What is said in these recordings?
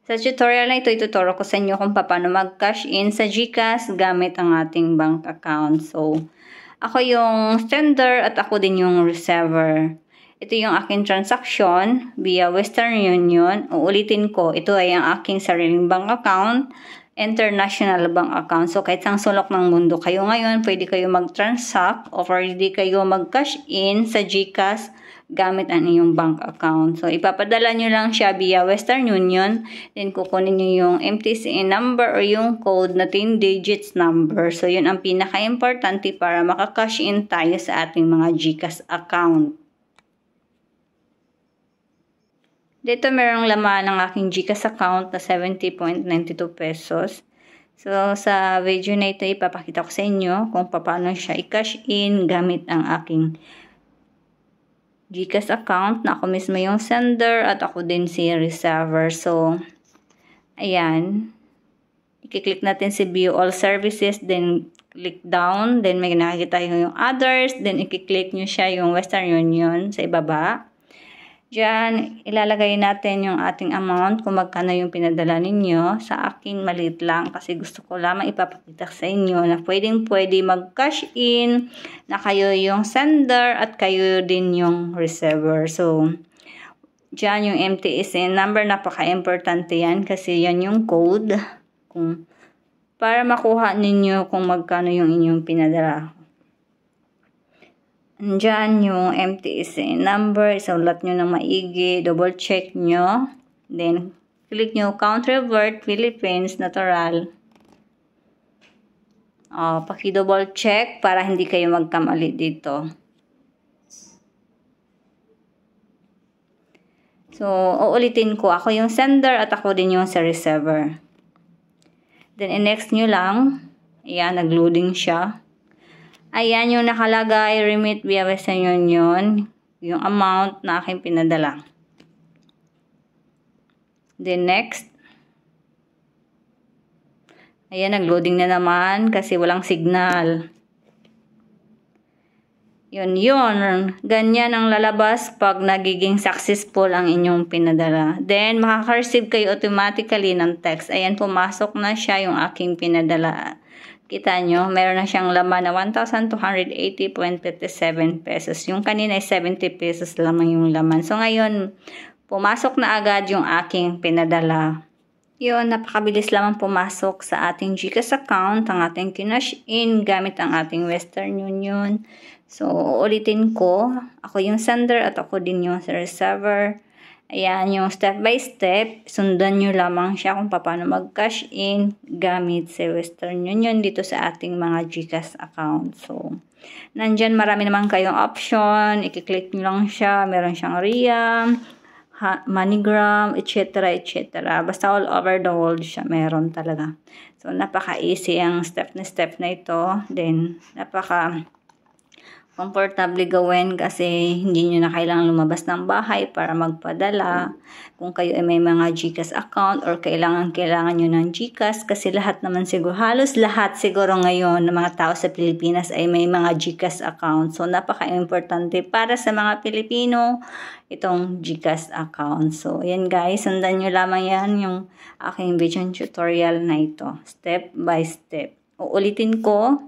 Sa tutorial na ito, ituturo ko sa inyo kung paano mag-cash in sa GCash gamit ang ating bank account. So, ako yung sender at ako din yung receiver. Ito yung aking transaction via Western Union. Uulitin ko, ito ay ang aking sariling bank account, international bank account. So, kahit sang sulok ng mundo kayo ngayon, pwede kayo mag-transact o pwede kayo mag-cash in sa GCash gamit ang inyong bank account. So, ipapadala nyo lang siya via Western Union. Then, kukunin nyo yung MTCN number or yung code na 10 digits number. So, yun ang pinaka-importante para maka-cash in tayo sa ating mga GCash account. Dito, merong laman ng aking GCash account na 70.92 pesos. So, sa video na ito, ipapakita ko sa inyo kung paano siya i-cash in gamit ang aking GCash account na ako mismo yung sender at ako din si receiver. So, ayan. I-click natin si View All Services, then click down, then may nakikita yung others, then i-click nyo siya yung Western Union sa ibaba. Diyan, ilalagay natin yung ating amount kung magkano yung pinadala ninyo. Sa akin, maliit lang kasi gusto ko lamang ipapakita sa inyo na pwede mag-cash in, na kayo yung sender at kayo din yung receiver. So, diyan yung MTSN number, napaka-importante yan kasi yan yung code para makuha ninyo kung magkano yung inyong pinadala. Diyan yung MTSN number, isulat nyo ng maigi, double check nyo, then click nyo Count Revert Philippines Natural. Paki-double check para hindi kayo magkamali dito. So, uulitin ko, ako yung sender at ako din yung receiver. Then, next nyo lang, ayan, nag-loading siya. Ayan yung nakalagay, remit via Western Union, yung amount na aking pinadala. Then next. Ayan, nag-loading na naman kasi walang signal. Yun. Ganyan ang lalabas pag nagiging successful ang inyong pinadala. Then, makaka-receive kayo automatically ng text. Ayan, pumasok na siya yung aking pinadala. Kita nyo, meron na siyang laman na 1,280.57 pesos. Yung kanina ay 70 pesos lamang yung laman. So, ngayon, pumasok na agad yung aking pinadala. Yun, napakabilis lamang pumasok sa ating GCash account, ang ating kinash in gamit ang ating Western Union. So, ulitin ko, ako yung sender at ako din yung receiver. Ayan, yung step by step, sundan nyo lamang siya kung paano mag-cash in gamit sa Western Union dito sa ating mga GCash account. So, nandyan marami naman kayong option, i-click nyo lang siya, meron siyang RIA, MoneyGram, etc. etc. Basta all over the world siya, meron talaga. So, napaka-easy ang step na ito. Then, comfortable gawin kasi hindi nyo na kailangan lumabas ng bahay para magpadala. Kung kayo ay may mga GCash account or kailangan nyo ng GCash kasi halos lahat siguro ngayon ng mga tao sa Pilipinas ay may mga GCash account. So, napaka-importante para sa mga Pilipino itong GCash account. So, yan guys, sundan nyo lamang yan yung aking video tutorial na ito. Step by step. Uulitin ko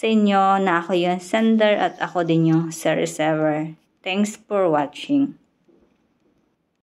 sa inyo na ako yung sender at ako din yung receiver. Thanks for watching.